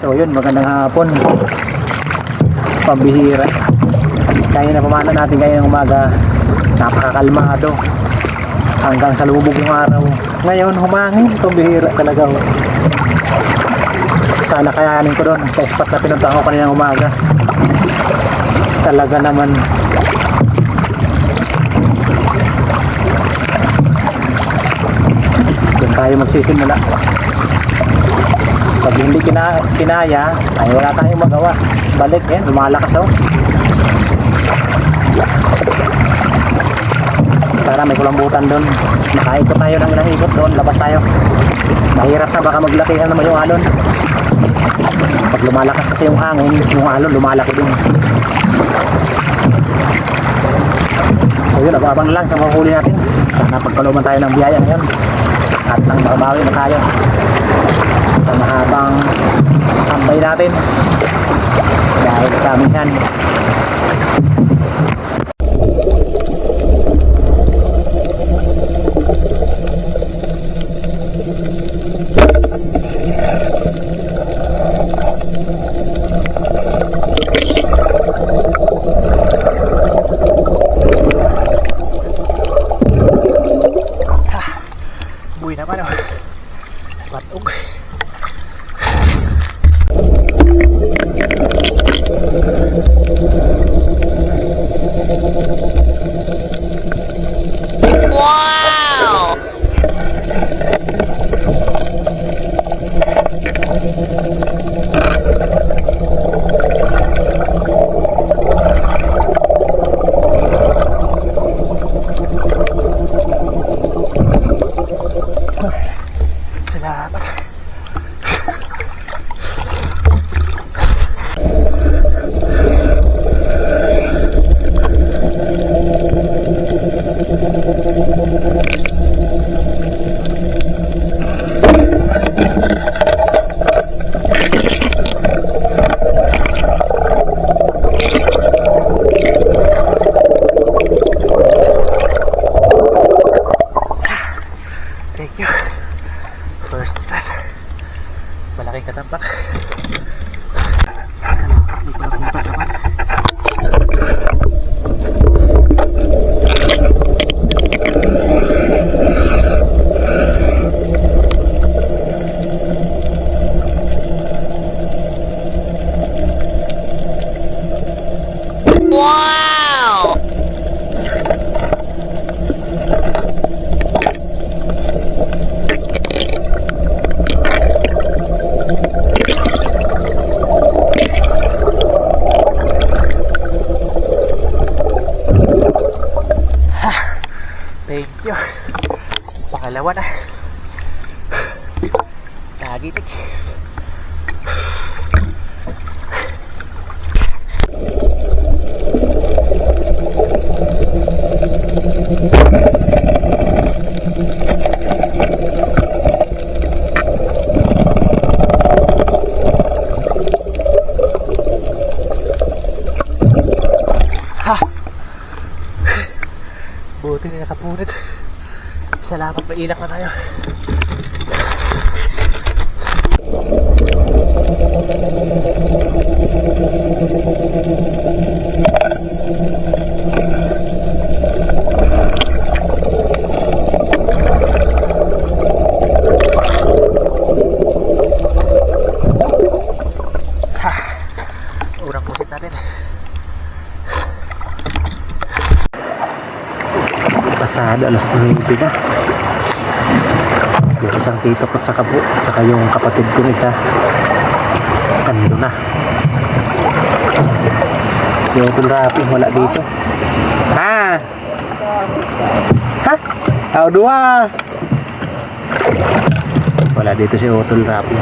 So yun, magandang hapon. Pambihira. Kaya na pamana natin ngayong umaga. Napakakalmado. Hanggang sa lubog yung araw. Ngayon humangin. Pambihira talaga. Sana kayanin ko doon sa spot na pinuntahan ko kaninang umaga. Talaga naman. Doon tayo magsisimula. Pag hindi kinaya ay wala tayong magawa. Balik yan, lumalakas oh. Sana may kulambutan doon. Nakaikot tayo ng ilang ikot doon, labas tayo. Mahirap na, baka maglakihan naman yung alon. Pag lumalakas kasi yung hangin, yung alon lumalaki din. So yun, abang lang sa mahuli natin. Sana pagkaluman tayo ng biyaya ngayon at nang makabawi na tayo sa mahabang tambay natin dahil sa amin yan. Buhay naman oh. Batok. Wow! Salamat. Thank you. First class. Malaking katapak. Salamat. Hindi ko napunta naman. Wow! Thank you. Pangalawa na. Nagitik. Ha! Buti na nakapunit. Salamat, mailak na tayo. Ha! Urang pusit natin. Pasado alas 9 na. Yung isang tito ko tsaka po, tsaka yung kapatid kong isa ando na. Si Otol Rapi wala dito. Ha? Ha? Aw dua. Wala dito si Otol Rapi.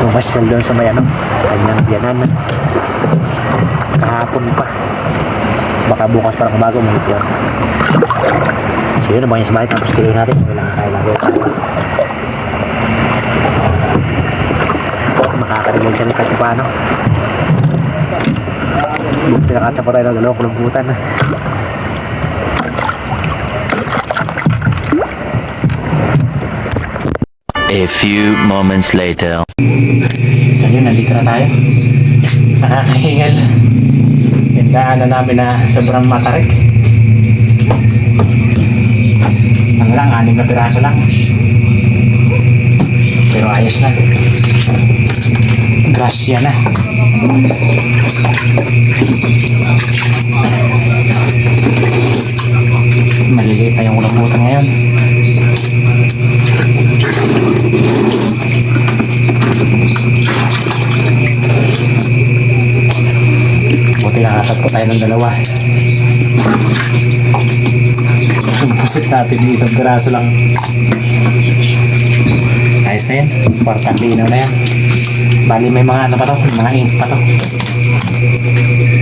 Pumasyal doon sa may ano, kanyang biyanan. Kahapon pa. Baka bukas parang bago ulit yun. So yun, abang yung sabay tapos kilo natin. Kailangan kaya lagi. Makakarinig siya kahit paano. Pinakatsa pa tayo ng dalawang kulumputan. A few moments later. Ayun, nandito na tayo. Nakakahingal. Yung daanan namin na sobrang matarik. Ang lang, 6 na piraso lang. Pero ayos na. Grasya na. Maliliit na yung ulambutan ngayon. Buti nakatagpo tayo ng dalawa. Busit natin yung isang piraso lang. Ayos na yan. Kwartang linaw na yan. Bali may mga ano pa to, may mga ink pa to.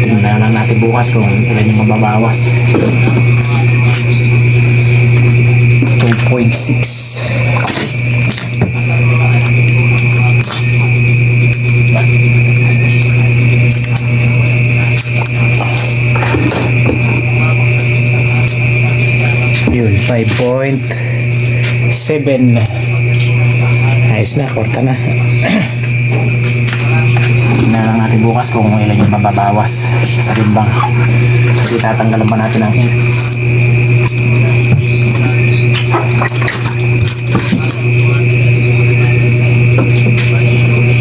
Tingnan na lang natin bukas kung ilan yung mababawas. 2.6. Yun, 5.7. Ayos na, korta na. Tingnan lang natin bukas kung ilan yung mababawas sa timbang. Kasi tatanggalan pa natin ang ink.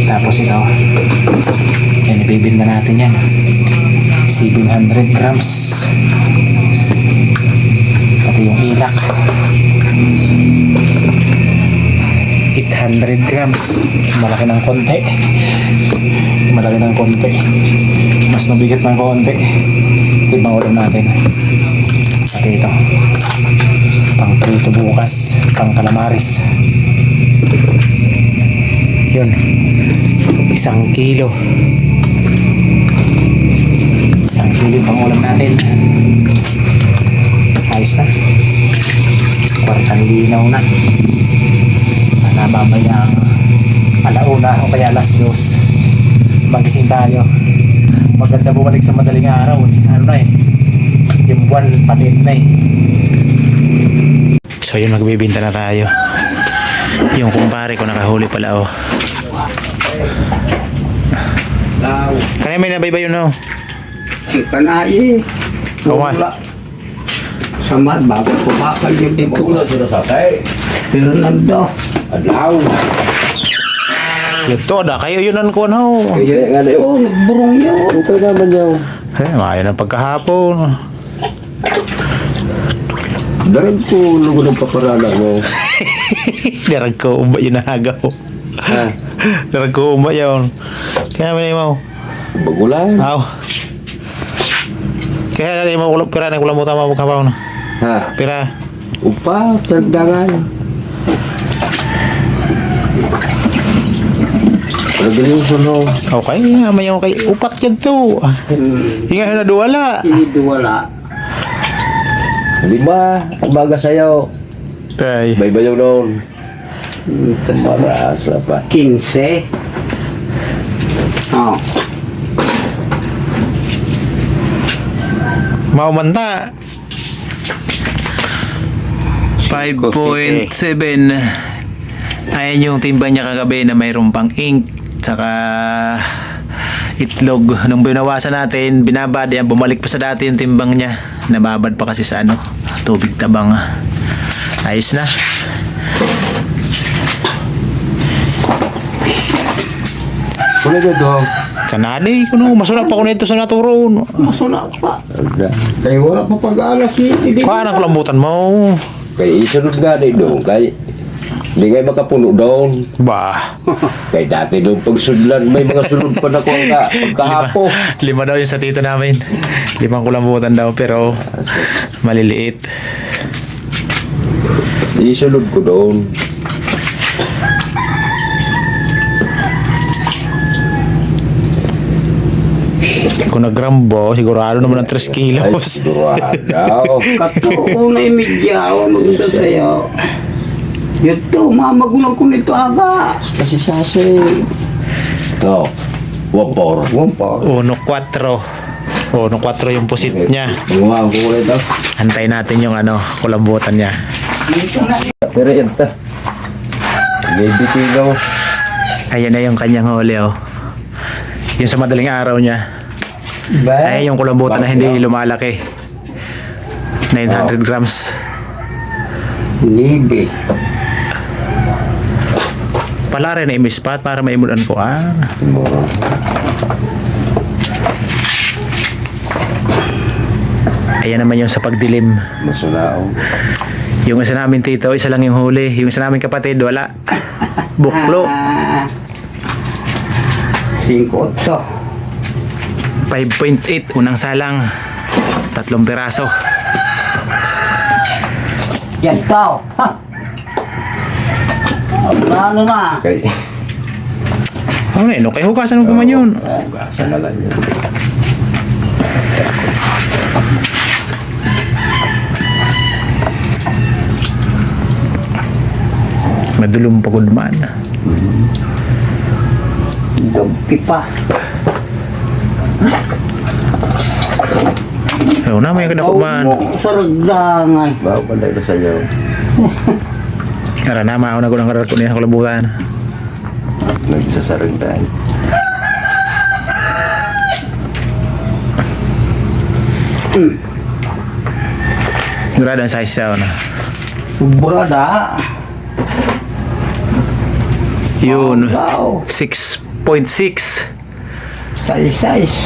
Tapos ito, yan, ibibinda natin yan. 700 grams. Pati yung ilak. 800 grams. Malaki ng konti. Malaki ng konti. Mas mabigat ng konti. Ibang ulam natin. Pati ito. Pang prito bukas. Pang calamaris. Yun. 1 kilo. 1 kilo pang ulam natin. Ayos na. Kwartang linaw na. Sana mamayang alauna o kaya alas 2 magising tayo. Maganda bumalik sa madaling araw. Ano na eh, yung buwan palit na eh. So yun, magbibinta na tayo. Yung kumpare ko nakahuli pala oh. Kanina may nabay ba yun oh? Kanai. Wala. Sama bago pumakal yung dito. Pero nando. Adlaw. Ito na, kayo yun ang kuwan ho. Kaya nga na yun. Nagburong yun. Ito naman yun. Mayo ng pagkahapon. Darag ko lugo ng paparala mo. Darag ko umba yun nahagaw. Ha? Darag ko umba yun. Kaya naman mo. Bagulan. Aw. Kaya naman mo ulap pira ng ulam mo tama mo kapaw na. Ha? Pira. Upa. Sagdangan. Lagyan yung suno. Okay, may yung kay upat yan to. Hinga na duwala. Iniduwala. 5. Ang baga sa'yo. Tay. May bayaw noon. Para sa pa. 15. Oh. Maumanta. 5.7. Ayan yung timba niya kagabi na mayroon pang ink. Saka itlog. Nung binawasan natin, binabad yan, bumalik pa sa dati yung timbang niya. Nababad pa kasi sa ano, tubig tabang. Ayos na. Kung na dito. Kanani, kuno, masuna pa ko nito sa naturo. Masuna pa. Kaya wala pa pag-alas eh. Kuha ang kalambutan mo. Kaya isunod nga dito. Kaya hindi kayo makapuno doon. Bah. Kaya dati doon pagsudlan, may mga sunod pa na kung pagkahapo. Lima daw yung sa tito namin. 5 kulambutan daw, pero maliliit. Isunod ko doon. Kung nagrambo, sigurado naman ng 3 kilos. Ay, sigurado. Kung na imidya, maganda tayo. Ito, mamagulang ko nito aga. Kasi sase. No. Wampor. 1.4 yung pusit niya. Gumawa ko ulit daw. Antayin natin yung ano, kulambutan niya. Pero yan ta. Baby tigaw. Ayan na yung kanyang huli oh. Yung sa madaling araw niya. Ay, yung kulambutan na hindi lumalaki. 900 grams. Libe. Pala rin na imispat para maimulan ko. Ayan naman yung sa pagdilim. Masulao. Yung isa namin tito, isa lang yung huli. Yung isa namin kapatid, wala. Buklo. 5-8. 5.8, unang salang. 3 piraso. Yan tao. Ha? Ano na? Kay, Ano na yun? Okay, hugasan mo pa man yun. hugasan na lang yun. Madulong pagod man. Gabi pa. Ayaw na, may kadako man. Saragdangan. Bawa pa na sa'yo. Tara na, maaw na ko ng karar ko niya kulabutan. Nagsasaragdan. Grada ang size siya, na. Brada. Yun, Wow. 6.6. Size.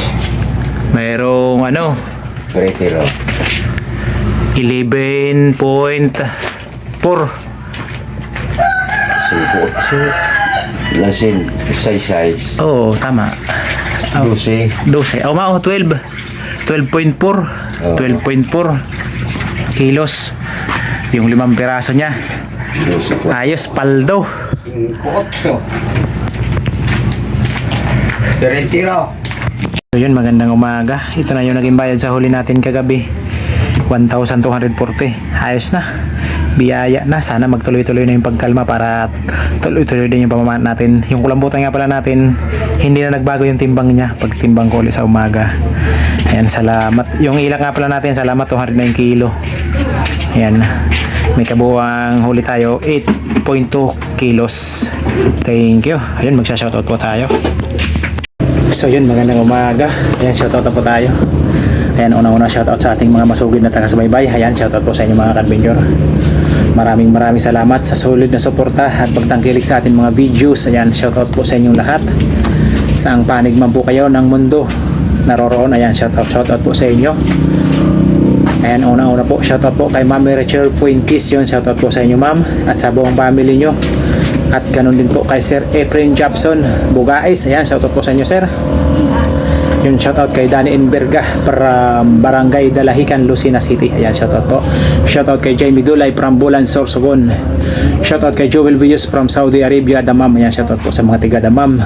Mayroong ano, Retiro. 11.4. Singkotso. Lasin, size. Oo, tama. Oh, 12. 12. Oh, mao, 12. 12.4. 12.4 kilos. Yung 5 piraso niya. 12 po. Ayos, paldo. 5-8. Retiro. So yun, magandang umaga. Ito na yung naging bayad sa huli natin kagabi. 1,240. Ayos na. Biyaya na. Sana magtuloy-tuloy na yung pagkalma para tuloy-tuloy din yung pamamaan natin. Yung kulambutan nga pala natin, hindi na nagbago yung timbang niya pag timbang ko ulit sa umaga. Ayan, salamat. Yung ilak nga pala natin, salamat, 209 kilo. Ayan. May kabuwang huli tayo, 8.2 kilos. Thank you. Ayun, magsha-shoutout po tayo. So yun, magandang umaga. Ayan, shoutout na po tayo. Ayan, unang-una shoutout sa ating mga masugid na taga-subaybay. Ayan, shoutout po sa inyo mga kadbenyor. Maraming salamat sa solid na suporta at pagtangkilik sa ating mga videos. Ayan, shoutout po sa inyong lahat. Saang panig man po kayo ng mundo naroroon. Ayan, shoutout po sa inyo. Ayan, unang-una po, shoutout po kay Ma'am Rachel Puintis. Yun, shoutout po sa inyo ma'am at sa buong family nyo. At ganun din po kay Sir Efren Jobson Bugais. Ayan, shoutout po sa inyo sir. Yung shoutout kay Danny Enberga from Barangay Dalahican, Lucena City. Ayan, shoutout po. Shoutout kay Jamie Dulay from Bulan, Sorsogon. Shoutout kay Joel Villos from Saudi Arabia, Damam. Ayan, shoutout po sa mga tiga Damam.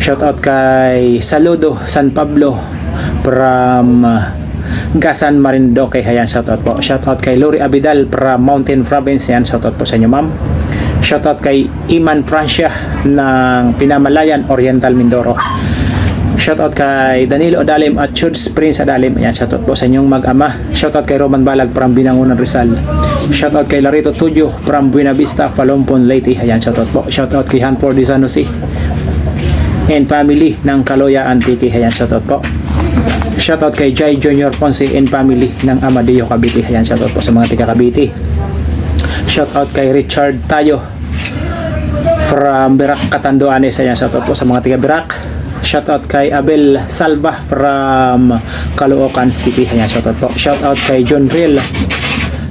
Shoutout kay Saludo San Pablo from Gasan, Marinduque. Ayan, shoutout po. Shoutout kay Lori Abidal from Mountain Province. Ayan, shoutout po sa inyo ma'am. Shoutout kay Iman Francia ng Pinamalayan, Oriental, Mindoro. Shoutout kay Danilo Adalim at Chuds Prince Adalim. Ayan, shoutout po sa inyong mag-ama. Shoutout kay Roman Balag from Binangonan, Rizal. Shoutout kay Larito Tudio from Buena Vista, Palumpon, Leyte. Ayan, shoutout po. Shoutout kay Hanford de San Jose and family ng Kaloya, Antique. Ayan, shoutout po. Shoutout kay Jai Junior Ponce and family ng Amadeo, Cavite. Ayan, shoutout po sa mga tiga Cavite. Shoutout kay Richard Tayo from Birak, Catanduanes. Ayan, shoutout po sa mga tiga Birak. Shoutout kay Abel Salva from Caloocan City. Ayan, shoutout po. Shoutout kay John Riel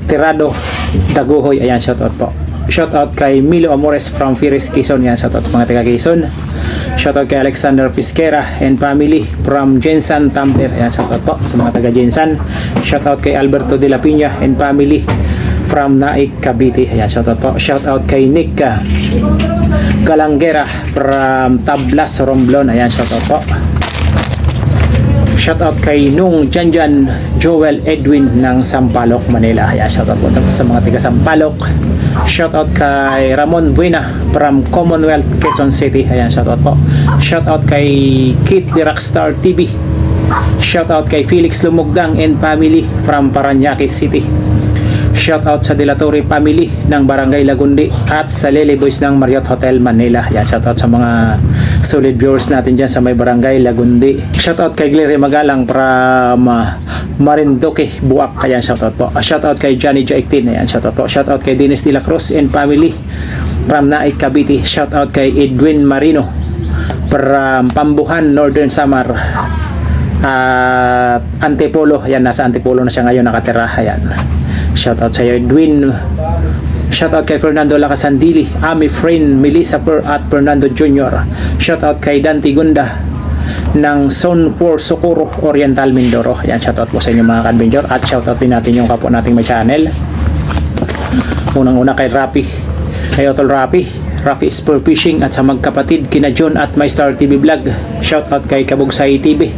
Tirado Daguhoy. Ayan, shoutout po. Shoutout kay Milo Amores from Firis, Quezon. Ayan, shoutout po mga taga Quezon. Shoutout kay Alexander Pisquera and family from Jensan, Tamper. Ayan, shoutout po sa mga taga Jensan. Shoutout kay Alberto de la Piña and family from Naik, Cavite. Ayan, shoutout po. Shoutout kay Nick Galangera from Tablas, Romblon. Ayan, shoutout po. Shoutout kay Nung Janjan Joel Edwin ng Sampaloc, Manila. Ayan, shoutout po sa mga tiga Sampaloc. Shoutout kay Ramon Buena from Commonwealth, Quezon City. Ayan, shoutout po. Shoutout kay Kit the Rockstar TV. Shoutout kay Felix Lumugdang and family from Paranaque City. Shoutout sa Dilatori family ng Barangay Lagundi at sa Lily Boys ng Marriott Hotel Manila. Yan, shoutout sa mga solid viewers natin dyan sa may Barangay Lagundi. Shoutout kay Glary Magalang from Marinduque, Buak. Ayan, shoutout po. Shoutout kay Johnny J18. Ayan, shoutout po. Shoutout kay Dennis De La Cruz and family from Naik, Cavite. Shoutout kay Edwin Marino from Pambuhan, Northern Samar. At Antipolo, ayan, nasa Antipolo na siya ngayon nakatira. Ayan, shoutout sa iyo Edwin. Shoutout kay Fernando Lacasandili, Ami Friend, Melissa Per at Fernando Jr. Shoutout kay Dante Gunda ng Zone 4 Socorro, Oriental Mindoro. Ayan, shoutout po sa inyo mga ka-adventure. At shoutout din natin yung kapwa nating may channel. Unang-una kay Rapi, kay Otol Rafi Spur Fishing, at sa magkapatid kina John at My Star TV Vlog. Shoutout kay Kabugsay TV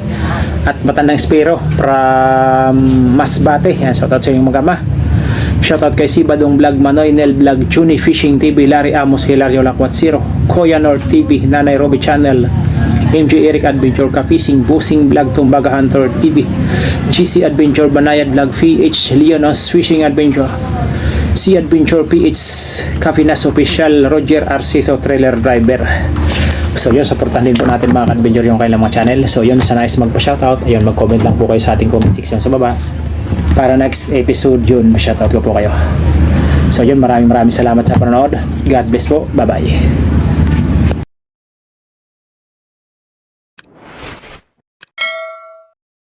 at Matandang Spiro from Masbate. Yan, shoutout sa inyong mag-ama. Shoutout kay Sibadong Vlog, Manoy Nel Vlog, Juni Fishing TV, Larry Amos, Hilario Lakwat Zero, Koya North TV, Nanay Roby Channel, MJ Eric Adventure Ka Fishing, Busing Vlog, Tumbaga Hunter TV, GC Adventure Banayad Vlog, VH Leonos Fishing Adventure, C Adventure PH Cafinas Official, Roger Arciso Trailer Driver. So yun, supportan din po natin mga ka-adventure yung kailang mga channel. So yun, sa nice magpa-shoutout, ayun, mag-comment lang po kayo sa ating comment section sa baba para next episode yun, ma-shoutout ko po kayo. So yun, maraming salamat sa panonood. God bless po. Bye bye.